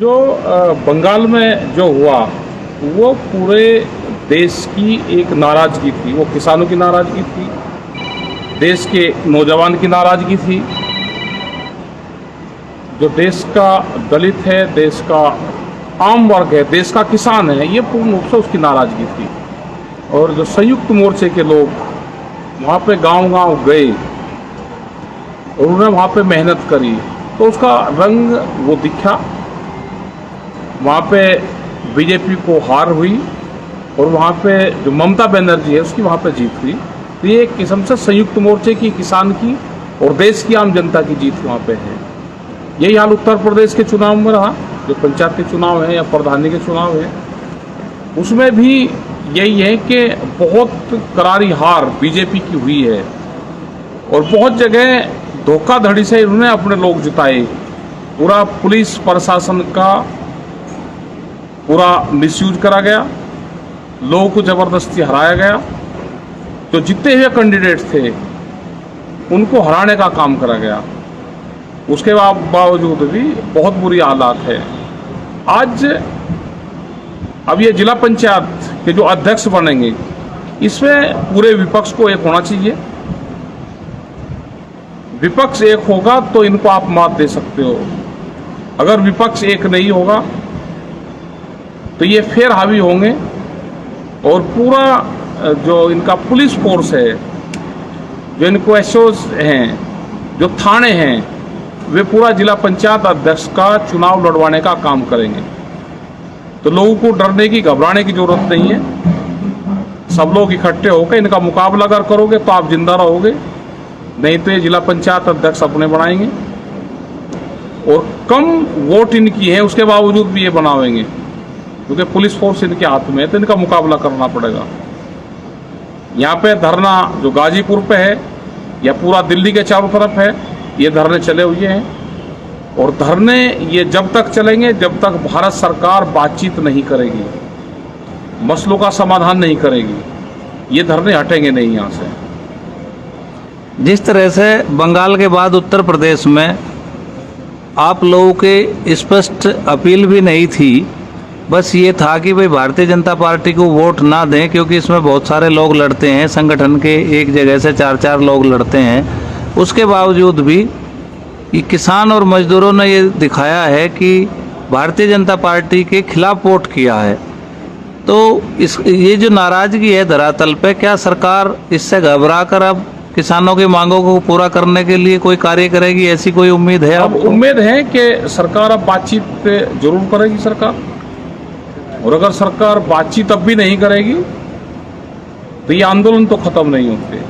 जो बंगाल में जो हुआ वो पूरे देश की एक नाराज़गी थी। वो किसानों की नाराज़गी थी, देश के नौजवान की नाराज़गी थी, जो देश का दलित है, देश का आम वर्ग है, देश का किसान है, ये पूर्ण रूप से उसकी नाराज़गी थी। और जो संयुक्त मोर्चे के लोग वहाँ पे गांव-गांव गए और उन्होंने वहाँ पे मेहनत करी तो उसका रंग वो दिखा। वहाँ पे बीजेपी को हार हुई और वहाँ पे जो ममता बनर्जी है उसकी वहाँ पे जीत हुई। तो ये एक किस्म से संयुक्त मोर्चे की, किसान की और देश की आम जनता की जीत वहाँ पे है। यही हाल उत्तर प्रदेश के चुनाव में रहा, जो पंचायत के चुनाव है या प्रधानी के चुनाव है, उसमें भी यही है कि बहुत करारी हार बीजेपी की हुई है और बहुत जगह धोखाधड़ी से इन्होंने अपने लोग जिताए। पूरा पुलिस प्रशासन का पूरा मिसयूज करा गया, लोगों को ज़बरदस्ती हराया गया। तो जितने हुए कैंडिडेट थे उनको हराने का काम करा गया। उसके बावजूद भी बहुत बुरी हालात है। आज अब ये जिला पंचायत के जो अध्यक्ष बनेंगे इसमें पूरे विपक्ष को एक होना चाहिए। विपक्ष एक होगा तो इनको आप मात दे सकते हो। अगर विपक्ष एक नहीं होगा तो ये फिर हावी होंगे और पूरा जो इनका पुलिस फोर्स है, जो इनको एसओज हैं, जो थाने हैं, वे पूरा जिला पंचायत अध्यक्ष का चुनाव लड़वाने का काम करेंगे। तो लोगों को डरने की, घबराने की जरूरत नहीं है। सब लोग इकट्ठे होकर इनका मुकाबला अगर करोगे तो आप जिंदा रहोगे, नहीं तो ये जिला पंचायत अध्यक्ष अपने बनाएंगे और कम वोट इनकी है उसके बावजूद भी ये बनावेंगे, क्योंकि पुलिस फोर्स इनके हाथ में है। तो इनका मुकाबला करना पड़ेगा। यहाँ पे धरना जो गाजीपुर पे है या पूरा दिल्ली के चारों तरफ है, ये धरने चले हुए हैं और धरने ये जब तक चलेंगे जब तक भारत सरकार बातचीत नहीं करेगी, मसलों का समाधान नहीं करेगी, ये धरने हटेंगे नहीं यहाँ से। जिस तरह से बंगाल के बाद उत्तर प्रदेश में आप लोगों के स्पष्ट अपील भी नहीं थी, बस ये था कि भाई भारतीय जनता पार्टी को वोट ना दें क्योंकि इसमें बहुत सारे लोग लड़ते हैं, संगठन के एक जगह से 4-4 लोग लड़ते हैं। उसके बावजूद भी ये किसान और मजदूरों ने ये दिखाया है कि भारतीय जनता पार्टी के खिलाफ वोट किया है। तो ये जो नाराज़गी है धरातल पे, क्या सरकार इससे घबरा कर अब किसानों की मांगों को पूरा करने के लिए कोई कार्य करेगी, ऐसी कोई उम्मीद है? अब उम्मीद है कि सरकार अब बातचीत जरूर करेगी सरकार। और अगर सरकार बातचीत अब भी नहीं करेगी तो ये आंदोलन तो खत्म नहीं होते,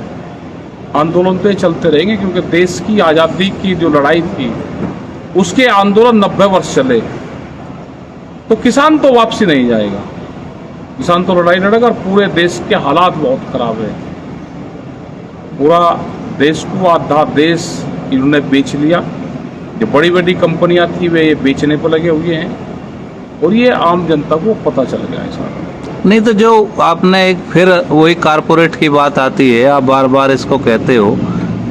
आंदोलन तो चलते रहेंगे, क्योंकि देश की आज़ादी की जो लड़ाई थी उसके आंदोलन 90 वर्ष चले। तो किसान तो वापसी नहीं जाएगा, किसान तो लड़ाई लड़ेगा। और पूरे देश के हालात बहुत खराब है। पूरा देश को आधा देश इन्होंने बेच लिया। जो बड़ी बड़ी कंपनियां थी वे ये बेचने पर लगे हुए हैं और ये आम जनता को पता चल गया है सारा। नहीं तो जो आपने एक फिर वही कारपोरेट की बात आती है, आप बार बार इसको कहते हो,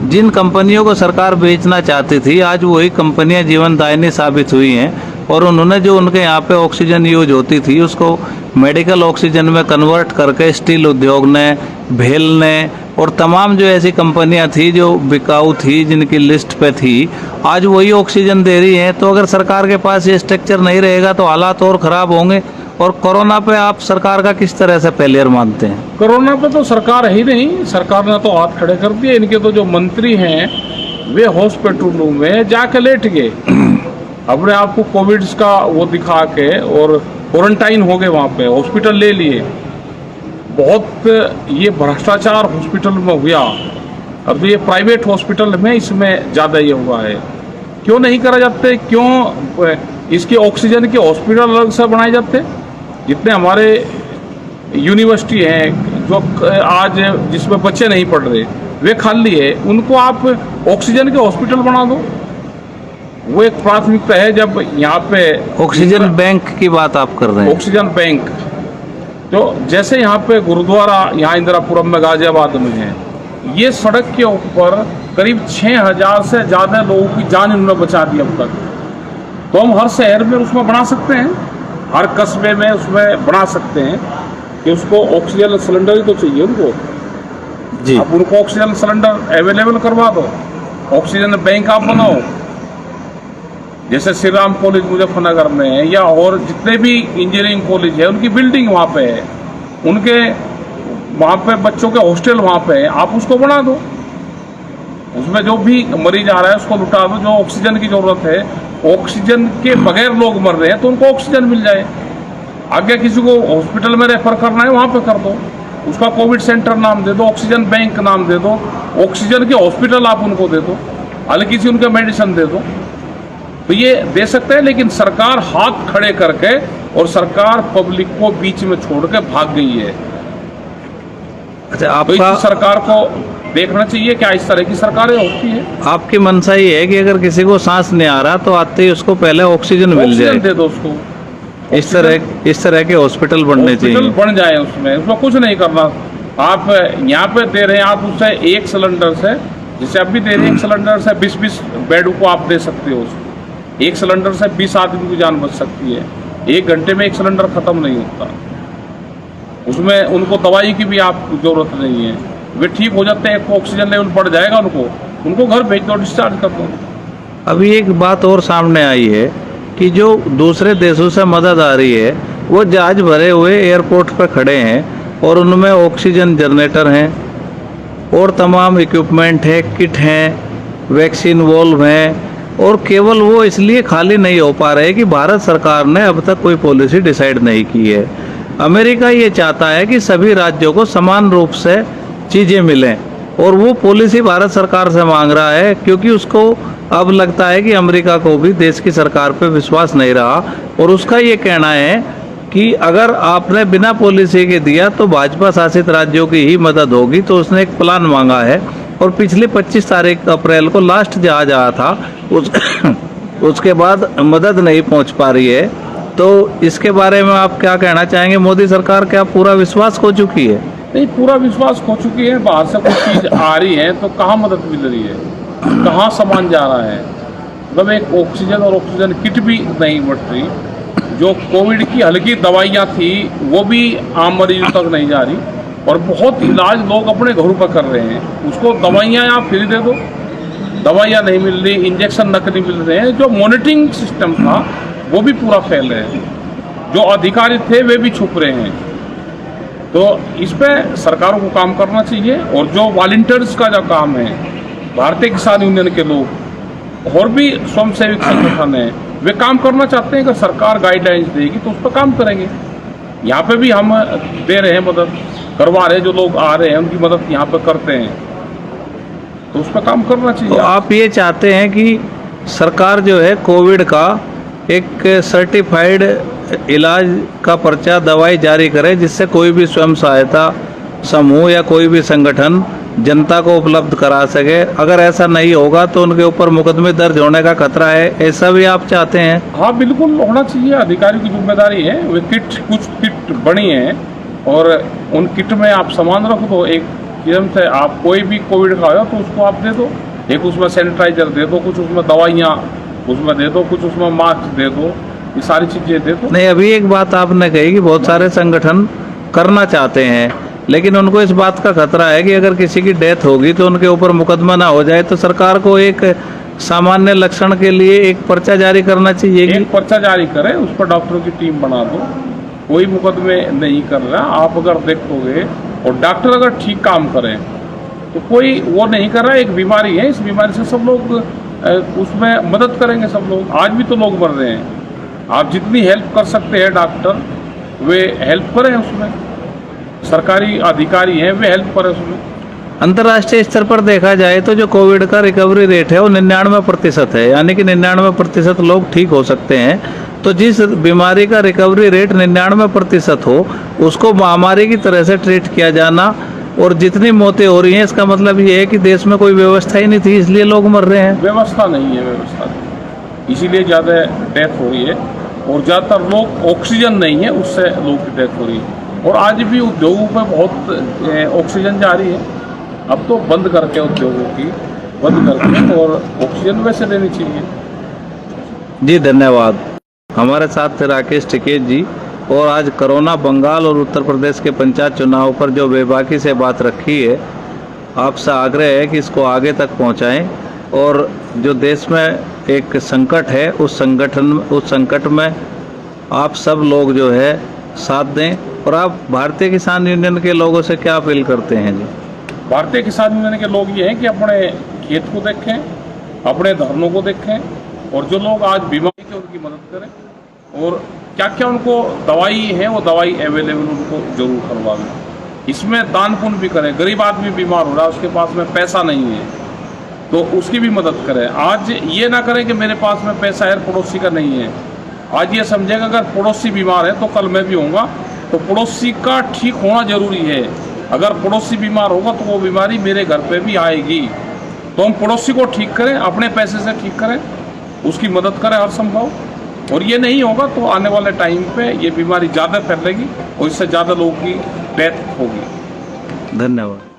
जिन कंपनियों को सरकार बेचना चाहती थी आज वही कंपनियां जीवनदायिनी साबित हुई हैं और उन्होंने जो उनके यहाँ पे ऑक्सीजन यूज होती थी उसको मेडिकल ऑक्सीजन में कन्वर्ट करके स्टील उद्योग ने, भेल ने और तमाम जो ऐसी कंपनियां थी जो बिकाऊ थी, जिनकी लिस्ट पे थी, आज वही ऑक्सीजन दे रही हैं। तो अगर सरकार के पास ये स्ट्रक्चर नहीं रहेगा तो हालात और ख़राब होंगे। और कोरोना पे आप सरकार का किस तरह से फेलियर मानते हैं? कोरोना पे तो सरकार ही नहीं, सरकार ने तो हाथ खड़े कर दिए। इनके तो जो मंत्री हैं वे हॉस्पिटलों में जाके लेट गए, अपने आप को कोविड का वो दिखा के और क्वारंटाइन हो गए, वहाँ पे हॉस्पिटल ले लिए। बहुत ये भ्रष्टाचार हॉस्पिटल में हुआ। अब तो ये प्राइवेट हॉस्पिटल में इसमें ज़्यादा ये हुआ है। क्यों नहीं करा जाते? क्यों इसके ऑक्सीजन के हॉस्पिटल अलग से बनाए जाते? जितने हमारे यूनिवर्सिटी हैं जो आज जिसमें बच्चे नहीं पढ़ रहे वे खाली है, उनको आप ऑक्सीजन के हॉस्पिटल बना दो। वो एक प्राथमिकता है। जब यहाँ पे ऑक्सीजन बैंक की बात आप कर रहे हैं, ऑक्सीजन बैंक तो जैसे यहाँ पे गुरुद्वारा यहाँ इंदिरापुरम में गाजियाबाद में है, ये सड़क के ऊपर करीब 6000 से ज़्यादा लोगों की जान इन्होंने बचा दी अब तक। तो हम हर शहर में उसमें बना सकते हैं, हर कस्बे में उसमें बना सकते हैं कि उसको ऑक्सीजन सिलेंडर ही तो चाहिए उनको। जी। आप उनको ऑक्सीजन सिलेंडर अवेलेबल करवा दो, ऑक्सीजन बैंक आप बनाओ, जैसे श्री राम कॉलेज मुजफ्फरनगर में है, या और जितने भी इंजीनियरिंग कॉलेज है उनकी बिल्डिंग वहाँ पे है, उनके वहाँ पे बच्चों के हॉस्टल वहाँ पे है, आप उसको बना दो। उसमें जो भी मरीज आ रहा है उसको लुटा दो। जो ऑक्सीजन की जरूरत है, ऑक्सीजन के बगैर लोग मर रहे हैं तो उनको ऑक्सीजन मिल जाए। आगे किसी को हॉस्पिटल में रेफर करना है वहाँ पे कर दो, उसका कोविड सेंटर नाम दे दो, ऑक्सीजन बैंक नाम दे दो, ऑक्सीजन के हॉस्पिटल आप उनको दे दो, हल्की सी उनके मेडिसिन दे दो, तो ये दे सकते हैं। लेकिन सरकार हाथ खड़े करके और सरकार पब्लिक को बीच में छोड़ के भाग गई है। अच्छा, तो आपका इस सरकार को देखना चाहिए क्या इस तरह की सरकारें होती है। आपकी मंशा ये है कि अगर किसी को सांस नहीं आ रहा तो आते ही उसको पहले ऑक्सीजन मिल जाए, दे दो उसको, इस तरह के हॉस्पिटल बनने चाहिए, हॉस्पिटल बन जाए। उसमें कुछ नहीं करना। आप यहाँ पे दे रहे हैं, आप उससे एक सिलेंडर से, जैसे अब भी दे रहे हैं, एक सिलेंडर से 20-20 बेड को आप दे सकते हो। एक सिलेंडर से 20 आदमी की जान बच सकती है। 1 घंटे में एक सिलेंडर खत्म नहीं होता। उसमें उनको दवाई की भी आप जरूरत नहीं है, वे ठीक हो जाते हैं। ऑक्सीजन लेवल बढ़ जाएगा, उनको घर भेज दो, डिस्चार्ज कर दो। अभी एक बात और सामने आई है कि जो दूसरे देशों से मदद आ रही है वो जहाज भरे हुए एयरपोर्ट पर खड़े हैं और उनमें ऑक्सीजन जनरेटर हैं और तमाम इक्विपमेंट है, किट हैं, वैक्सीन वॉल्व हैं, और केवल वो इसलिए खाली नहीं हो पा रहे कि भारत सरकार ने अब तक कोई पॉलिसी डिसाइड नहीं की है। अमेरिका ये चाहता है कि सभी राज्यों को समान रूप से चीज़ें मिलें और वो पॉलिसी भारत सरकार से मांग रहा है, क्योंकि उसको अब लगता है कि अमेरिका को भी देश की सरकार पे विश्वास नहीं रहा और उसका ये कहना है कि अगर आपने बिना पॉलिसी के दिया तो भाजपा शासित राज्यों की ही मदद होगी। तो उसने एक प्लान मांगा है और पिछले 25 तारीख अप्रैल को लास्ट जहाज आया था, उसके बाद मदद नहीं पहुंच पा रही है। तो इसके बारे में आप क्या कहना चाहेंगे? मोदी सरकार क्या पूरा विश्वास खो चुकी है? नहीं, पूरा विश्वास खो चुकी है। बाहर से कुछ चीज आ रही है तो कहाँ मदद मिल रही है, कहाँ सामान जा रहा है। मतलब एक ऑक्सीजन और ऑक्सीजन किट भी नहीं बढ़ रही। जो कोविड की हल्की दवाइयाँ थी वो भी आम मरीजों तक नहीं जा रही, और बहुत इलाज लोग अपने घरों पर कर रहे हैं। उसको दवाइयाँ आप फ्री दे दो, दवाइयाँ नहीं मिल रही, इंजेक्शन नकली मिल रहे हैं। जो मॉनिटरिंग सिस्टम था वो भी पूरा फेल है, जो अधिकारी थे वे भी छुप रहे हैं। तो इस पे सरकारों को काम करना चाहिए। और जो वॉलंटियर्स का जो काम है, भारतीय किसान यूनियन के लोग और भी स्वयंसेवी संगठन है, वे काम करना चाहते हैं। अगर सरकार गाइडलाइंस देगी तो उस पर काम करेंगे। यहाँ पे भी हम दे रहे हैं, मदद करवा रहे हैं। जो लोग आ रहे हैं उनकी मदद यहाँ पे करते हैं, तो उस पर काम करना चाहिए। तो आप ये चाहते हैं कि सरकार जो है कोविड का एक सर्टिफाइड इलाज का पर्चा दवाई जारी करे, जिससे कोई भी स्वयं सहायता समूह या कोई भी संगठन जनता को उपलब्ध करा सके। अगर ऐसा नहीं होगा तो उनके ऊपर मुकदमे दर्ज होने का खतरा है, ऐसा भी आप चाहते हैं? हाँ, बिल्कुल होना चाहिए। अधिकारी की जिम्मेदारी है। वे कुछ किट बनी है और उन किट में आप सामान रख दो। एक किस्म से आप कोई भी कोविड का हो तो उसको आप दे दो। एक उसमें सैनिटाइजर दे दो, कुछ उसमें दवाइयाँ उसमें दे दो, कुछ उसमें मास्क दे दो, ये सारी चीज़ें दे दो। नहीं, अभी एक बात आपने कही कि बहुत सारे संगठन करना चाहते हैं, लेकिन उनको इस बात का खतरा है कि अगर किसी की डेथ होगी तो उनके ऊपर मुकदमा ना हो जाए। तो सरकार को एक सामान्य लक्षण के लिए एक पर्चा जारी करना चाहिए। एक पर्चा जारी करें, उस पर डॉक्टरों की टीम बना दो। कोई मुकदमे नहीं कर रहा। आप अगर देखोगे और डॉक्टर अगर ठीक काम करें तो कोई वो नहीं कर रहा। एक बीमारी है, इस बीमारी से सब लोग उसमें मदद करेंगे। सब लोग, आज भी तो लोग मर रहे हैं। आप जितनी हेल्प कर सकते हैं डॉक्टर, वे हेल्प करें। उसमें सरकारी अधिकारी हैं, वे हेल्प करें उसमें। अंतर्राष्ट्रीय स्तर पर देखा जाए तो जो कोविड का रिकवरी रेट है वो 99% है, यानी कि 99% लोग ठीक हो सकते हैं। तो जिस बीमारी का रिकवरी रेट 99% हो, उसको महामारी की तरह से ट्रीट किया जाना, और जितनी मौतें हो रही हैं इसका मतलब ये है कि देश में कोई व्यवस्था ही नहीं थी, इसलिए लोग मर रहे हैं। व्यवस्था नहीं है, व्यवस्था नहीं, इसीलिए ज़्यादा डेथ हो रही है। और ज़्यादातर लोग ऑक्सीजन नहीं है, उससे लोगों की डेथ हो रही है। और आज भी उद्योगों पर बहुत ऑक्सीजन जा रही है। अब तो बंद करके उद्योगों की बंद करके और ऑक्सीजन वैसे देनी चाहिए। जी धन्यवाद। हमारे साथ थे राकेश टिकेत जी। और आज कोरोना बंगाल और उत्तर प्रदेश के पंचायत चुनाव पर जो बेबाकी से बात रखी है, आपसे आग्रह है कि इसको आगे तक पहुंचाएं और जो देश में एक संकट है उस संकट में आप सब लोग जो है साथ दें। और आप भारतीय किसान यूनियन के लोगों से क्या अपील करते हैं जी? भारतीय किसान यूनियन के लोग ये हैं कि अपने खेत को देखें, अपने धरनों को देखें, और जो लोग आज बीमारी के उनकी मदद करें, और क्या क्या उनको दवाई है वो दवाई अवेलेबल उनको जरूर करवाएं। इसमें दान पुण्य भी करें। गरीब आदमी बीमार हो रहा है, उसके पास में पैसा नहीं है, तो उसकी भी मदद करें। आज ये ना करें कि मेरे पास में पैसा है, पड़ोसी का नहीं है। आज ये समझेगा अगर पड़ोसी बीमार है तो कल मैं भी होऊंगा, तो पड़ोसी का ठीक होना जरूरी है। अगर पड़ोसी बीमार होगा तो वो बीमारी मेरे घर पे भी आएगी। तो हम पड़ोसी को ठीक करें, अपने पैसे से ठीक करें, उसकी मदद करें हर संभव। और ये नहीं होगा तो आने वाले टाइम पे ये बीमारी ज़्यादा फैलेगी और इससे ज़्यादा लोगों की डेथ होगी। धन्यवाद।